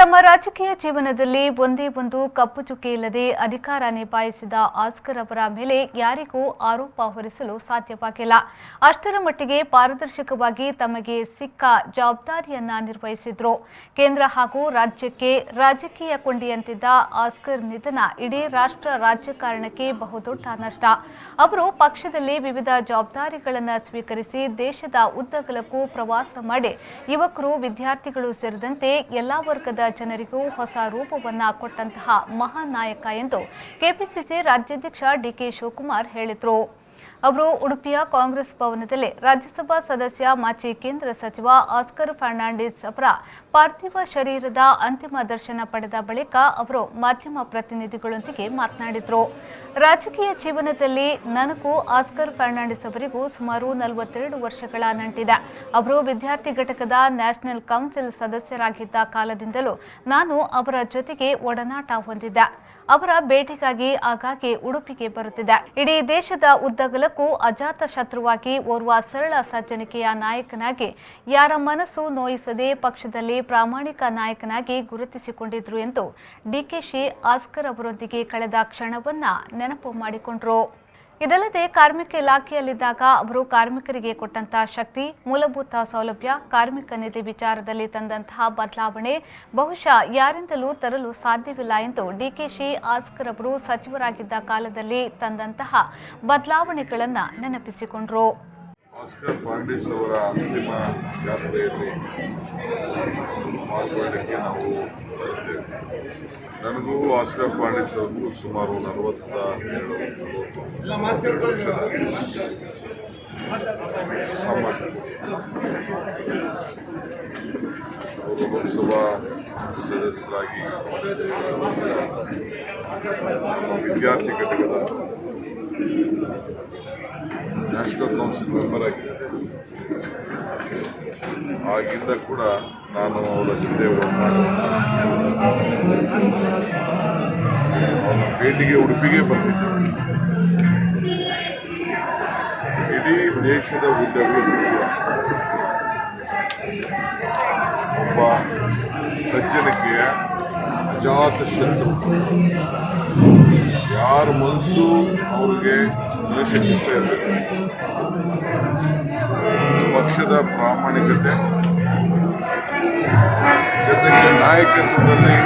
ತಮ್ಮ ರಾಜಕೀಯ ಜೀವನದಲ್ಲಿ ಒಂದೇ ಒಂದು ಕಪ್ಪು ಚುಕ್ಕೆ ಇಲ್ಲದೆ ಅಧಿಕಾರ ನಿಭಾಯಿಸಿದ ಆಸ್ಕರ್ ಅವರ ಮೇಲೆ ಯಾರಿಗೂ ಆರೋಪ ಹೊರಿಸಲು ಸಾಧ್ಯವಾಗಿಲ್ಲ. ಅಷ್ಟರ ಮಟ್ಟಿಗೆ ಪಾರದರ್ಶಕವಾಗಿ ತಮಗೆ ಸಿಕ್ಕ ಜವಾಬ್ದಾರಿಯನ್ನ ನಿರ್ವಹಿಸಿದ್ರು. ಕೇಂದ್ರ ಹಾಗೂ ರಾಜ್ಯಕ್ಕೆ ರಾಜಕೀಯ ಕೊಂಡಿಯಂತಿದ್ದ ಆಸ್ಕರ್ ನಿಧನ ಇಡೀ ರಾಷ್ಟ್ರ ರಾಜಕಾರಣಕ್ಕೆ ಬಹುದೊಡ್ಡ ನಷ್ಟ. ಅವರು ಪಕ್ಷದಲ್ಲಿ ವಿವಿಧ ಜವಾಬ್ದಾರಿಗಳನ್ನು ಸ್ವೀಕರಿಸಿ ದೇಶದ ಉದ್ದಗಲಕ್ಕೂ ಪ್ರವಾಸ ಮಾಡಿ ಯುವಕರು, ವಿದ್ಯಾರ್ಥಿಗಳು ಸೇರಿದಂತೆ ಎಲ್ಲಾ ವರ್ಗದ ಜನರಿಗೂ ಹೊಸ ರೂಪವನ್ನ ಕೊಟ್ಟಂತಹ ಮಹಾನ್ ನಾಯಕ ಎಂದು ಕೆಪಿಸಿಸಿ ರಾಜ್ಯಾಧ್ಯಕ್ಷ ಡಿಕೆ ಶಿವಕುಮಾರ್ ಹೇಳಿದರು. ಅವರು ಉಡುಪಿಯ ಕಾಂಗ್ರೆಸ್ ಭವನದಲ್ಲಿ ರಾಜ್ಯಸಭಾ ಸದಸ್ಯ ಮಾಜಿ ಕೇಂದ್ರ ಸಚಿವ ಆಸ್ಕರ್ ಫರ್ನಾಂಡಿಸ್ ಅವರ ಪಾರ್ಥಿವ ಶರೀರದ ಅಂತಿಮ ದರ್ಶನ ಪಡೆದ ಬಳಿಕ ಅವರು ಮಾಧ್ಯಮ ಪ್ರತಿನಿಧಿಗಳೊಂದಿಗೆ ಮಾತನಾಡಿದರು. ರಾಜಕೀಯ ಜೀವನದಲ್ಲಿ ನನಗೂ ಆಸ್ಕರ್ ಫರ್ನಾಂಡಿಸ್ ಅವರಿಗೂ ಸುಮಾರು 42 ವರ್ಷಗಳ ನಂಟಿದೆ. ಅವರು ವಿದ್ಯಾರ್ಥಿ ಘಟಕದ ನ್ಯಾಷನಲ್ ಕೌನ್ಸಿಲ್ ಸದಸ್ಯರಾಗಿದ್ದ ಕಾಲದಿಂದಲೂ ನಾನು ಅವರ ಜೊತೆಗೆ ಒಡನಾಟ ಹೊಂದಿದ್ದೆ. ಅವರ ಭೇಟಿಗಾಗಿ ಆಗಾಗ್ಗೆ ಉಡುಪಿಗೆ ಬರುತ್ತಿದೆ. ಇಡೀ ದೇಶದ ಉದ್ದಗಲಕ್ಕೂ ಅಜಾತ ಶತ್ರುವಾಗಿ ಓರ್ವ ಸರಳ ಸಜ್ಜನಿಕೆಯ ನಾಯಕನಾಗಿ ಯಾರ ಮನಸ್ಸು ನೋಯಿಸದೆ ಪಕ್ಷದಲ್ಲಿ ಪ್ರಾಮಾಣಿಕ ನಾಯಕನಾಗಿ ಗುರುತಿಸಿಕೊಂಡಿದ್ರು ಎಂದು ಡಿಕೆಶಿ ಆಸ್ಕರ್ ಅವರೊಂದಿಗೆ ಕಳೆದ ಕ್ಷಣವನ್ನ ನೆನಪು ಮಾಡಿಕೊಂಡರು. ಇದಲ್ಲದೆ ಕಾರ್ಮಿಕ ಇಲಾಖೆಯಲ್ಲಿದ್ದಾಗ ಅವರು ಕಾರ್ಮಿಕರಿಗೆ ಕೊಟ್ಟಂತಹ ಶಕ್ತಿ, ಮೂಲಭೂತ ಸೌಲಭ್ಯ, ಕಾರ್ಮಿಕ ನಿಧಿ ವಿಚಾರದಲ್ಲಿ ತಂದಂತಹ ಬದಲಾವಣೆ ಬಹುಶಃ ಯಾರಿಂದಲೂ ತರಲು ಸಾಧ್ಯವಿಲ್ಲ ಎಂದು ಡಿಕೆಶಿ ಆಸ್ಕರ್ ಅವರು ಸಚಿವರಾಗಿದ್ದ ಕಾಲದಲ್ಲಿ ತಂದಂತಹ ಬದಲಾವಣೆಗಳನ್ನು ನೆನಪಿಸಿಕೊಂಡರು. ಆಸ್ಕರ್ ಫರ್ನಾಂಡಿಸ್ ಅವರ ಅಂತಿಮ ಯಾತ್ರೆಯಲ್ಲಿ ಪಾಲ್ಗೊಳ್ಳಲಿಕ್ಕೆ ನಾವು ಬರುತ್ತೇವೆ. ನನಗೂ ಆಸ್ಕರ್ ಫರ್ನಾಂಡಿಸ್ ಅವ್ರಿಗೂ ಸುಮಾರು 42 ವರ್ಷದ ಸಂಬಂಧ. ಅವರು ಲೋಕಸಭಾ ಸದಸ್ಯರಾಗಿ ವಿದ್ಯಾರ್ಥಿ ಘಟಕದ ನ್ಯಾಷನಲ್ ಕೌನ್ಸಿಲ್ ಮೆಂಬರ್ ಆಗಿದ್ದಾರೆ. ಆಗಿಂದ ಕೂಡ ನಾನು ಅವರ ಜೊತೆ ಅವರ ಭೇಟಿಗೆ ಉಡುಪಿಗೆ ಬರ್ತಿದ್ದೆ. ಇಡೀ ದೇಶದ ಉದ್ದಗಲಕ್ಕೂ ಕೂಡ ಒಬ್ಬ ಸಜ್ಜನಿಕೆಯ ಅಜಾತ ಶತ್ರು, ಯಾರ ಮನಸ್ಸು ಅವ್ರಿಗೆ ನೋಯಿಸಕ್ಕೆ ಇಷ್ಟ ಇರಬೇಕು. ಪಕ್ಷದ ಪ್ರಾಮಾಣಿಕತೆ ಜೊತೆಗೆ ನಾಯಕತ್ವದಲ್ಲಿ